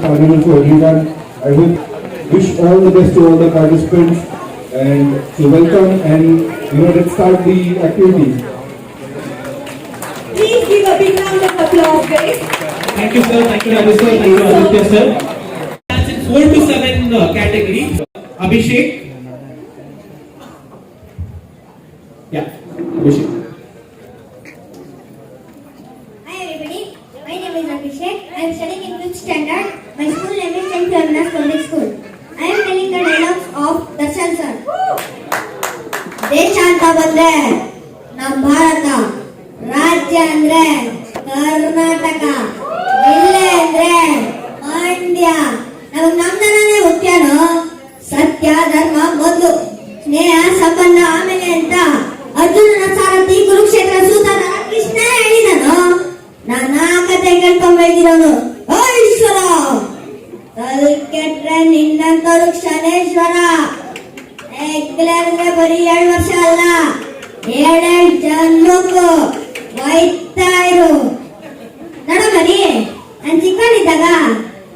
carnival for everyone. I wish all the best to all the participants and to welcome and let's start the activity. Please give a big round of applause, guys. Thank you, sir. Thank you, Raju sir. Thank you, Aditya sir. That's in 4 to 7 category. Abhishek. Yeah, Abhishek. Hi everybody, my name is Abhishek. I am studying in 5th standard. My school name is St. Philomena's Public School. I am telling the dialogues of Darshan sir. ದೇಶ ಅಂತ ಬಂದ್ರೆ ನಮ್ಮ ಭಾರತ, ರಾಜ್ಯ ಅಂದ್ರೆ ಕರ್ನಾಟಕ, ಜಿಲ್ಲೆ ಅಂದ್ರೆ ಮಂಡ್ಯ. ನಮಗ್ ನಮ್ದನೇ ಮುಖ್ಯನೋ, ಸತ್ಯ ಧರ್ಮ ಮೊದಲು, ಸ್ನೇಹ ಸಂಬಂಧ ಆಮೇಲೆ ಅಂತ ಅರ್ಜುನನ ಸಾರಥಿ ಕುರುಕ್ಷೇತ್ರ ಸೂತನ ಕೃಷ್ಣ ಹೇಳಿದನು. ನನ್ನ ಕತೆ ಕೇಳ್ಕೊಂಡ್ ಬೆಳೆದಿರೋನು ಈಶ್ವರ, ಕಲ್ ಕೆಟ್ರೆ ನಿನ್ನಂತರು ಕ್ಷಣೇಶ್ವರ. ಹೆಗ್ಲರ್ಗೆ ಬರೀ 7 ವರ್ಷ ಅಲ್ಲ, 7 ಜನ್ಮಕ್ಕೂ ಒಯ್ತಾ ಇರು. ನೋಡೋ ಮರಿ, ನಾನ್ ಚಿಕ್ಕವನಿದ್ದಾಗ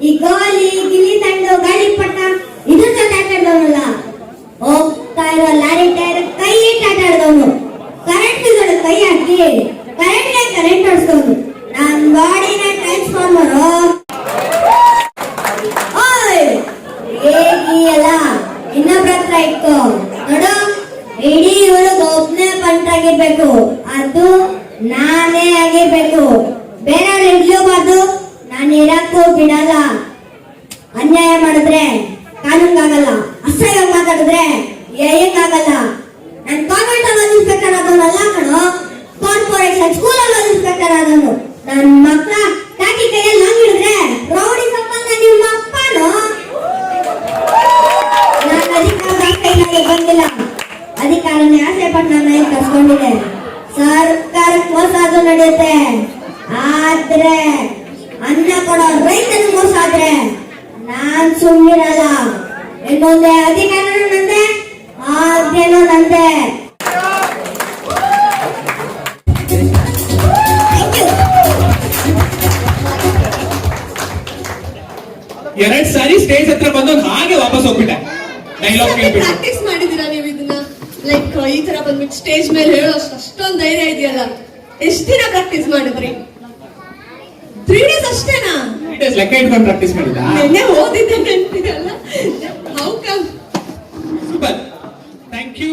ಈ ಗೋಲಿ ಗಿಲಿ ತಂಡು ಗಾಳಿಪಟ ಇದ್ರ ಜೊತೆ ಆಟ ಆಡ್ದವನಲ್ಲ, ಹೋಗ್ತಾ ಇರೋ ಲಾರಿ ಟೈರ್ ಕೈ ಇಟ್ಟು ಆಟ ಆಡ್ದವನು, ಕರೆಂಟ್ ಕೈ ಹಾಕಿ ಕರೆಂಟ್ ಓಡಿಸ್ದವನು. ನನ್ ಬಾಡಿನ ಟ್ರಾನ್ಸ್ಫಾರ್ಮರು ಹೇಗಿಯಲ್ಲ ಇನ್ನೊಬ್ರ ಹತ್ರ ಇಟ್ಕೋ. ನೋಡು, ಇಡೀ ಊರಿಗೆ ಒಬ್ನೇ ಪಂಟಾಗಿರ್ಬೇಕು, ಅದು ನಾನೇ ಆಗಿರ್ಬೇಕು. ಬೇರೆಯವ್ರು ಇಡ್ಲೂಬಾರ್ದು, ನಾನು ಇರಕ್ಕೂ ಬಿಡಲ್ಲ. ಅನ್ಯಾಯ ಮಾಡಿದ್ರೆ ಕಾನೂನ್ಗಾಗಲ್ಲ, ಅಸಹ್ಯ ಮಾತಾಡಿದ್ರೆ ಏಯಕ್ಕಾಗಲ್ಲ. ನಾನು ಕಾನ್ವೆಂಟ್ ಅಲ್ಲಿ ಇನ್ಸ್ಪೆಕ್ಟರ್ ಆದವನಲ್ಲ ಕಣೋ, ಕಾರ್ಪೊರೇಷನ್ ಸ್ಕೂಲ್ ಅಲ್ಲಿ ಇನ್ಸ್ಪೆಕ್ಟರ್ ಆದವನು. ನನ್ನ ಮಕ್ಕಳ ಕಾಕಿ ಕೈಯಲ್ಲಿ ಹಂಗ್ ಹಿಡಿದ್ರೆ ರೌಡಿ ಸಂಬಂಧ ನಿಮ್ಮ ಅಪ್ಪನೋ. ನಾನು ಅಧಿಕಾರ ಕೈನಾಗೆ ಬಂದಿಲ್ಲ, ಅಧಿಕಾರನೇ ಆಸೆ ಪಟ್ಟು ನನ್ನ ಕರ್ಸ್ಕೊಂಡಿದೆ. ಸರ್ಕಾರಕ್ಕೆ ಮೋಸ ಅದು ನಡೆಯುತ್ತೆ, ಆದ್ರೆ ಅನ್ನ ಕೊಡೋ ರೈತನ ಮೋಸ ಆದ್ರೆ ನಾನ್ ಸುಮ್ಮಿರಲ್ಲ. ಇನ್ನೊಂದೇ ಅಧಿಕಾರ ನಂದೆ, ಆದ್ರೇನೋ ನಂದೆ. ಎರಡ್ ಸಾರಿ ಸ್ಟೇಜ್ ಹತ್ರ ಬಂದು ಹಾಗೆ ವಾಪಸ್ ಹೋಗ್ಬಿಟ್ಟೆ. ಡೈಲಾಗ್ ಕೇಳ್ಬಿಟ್ಟು ಪ್ರಾಕ್ಟೀಸ್ ಮಾಡಿದೀರಾ ನೀವು ಇದನ್ನ? ಲೈಕ್ ಈ ತರ ಬಂದ್ಬಿಟ್ಟು ಸ್ಟೇಜ್ ಮೇಲೆ ಹೇಳೋ ಅಷ್ಟೊಂದು ಧೈರ್ಯ ಇದೆಯಲ್ಲ, ಎಷ್ಟ್ ದಿನ ಪ್ರಾಕ್ಟೀಸ್ ಮಾಡಿದ್ರಿ? 3 days ಅಷ್ಟೇನಾ? 3 days ಲೆಕ್ಕ ಇಟ್ಕೊಂಡು ಪ್ರಾಕ್ಟೀಸ್ ಮಾಡಿದ್ದ. ನೆನ್ನೆ ಓದಿದ್ದೆ ನೆನ್ಪಿದಲ್ಲ. How come? Super. Thank you.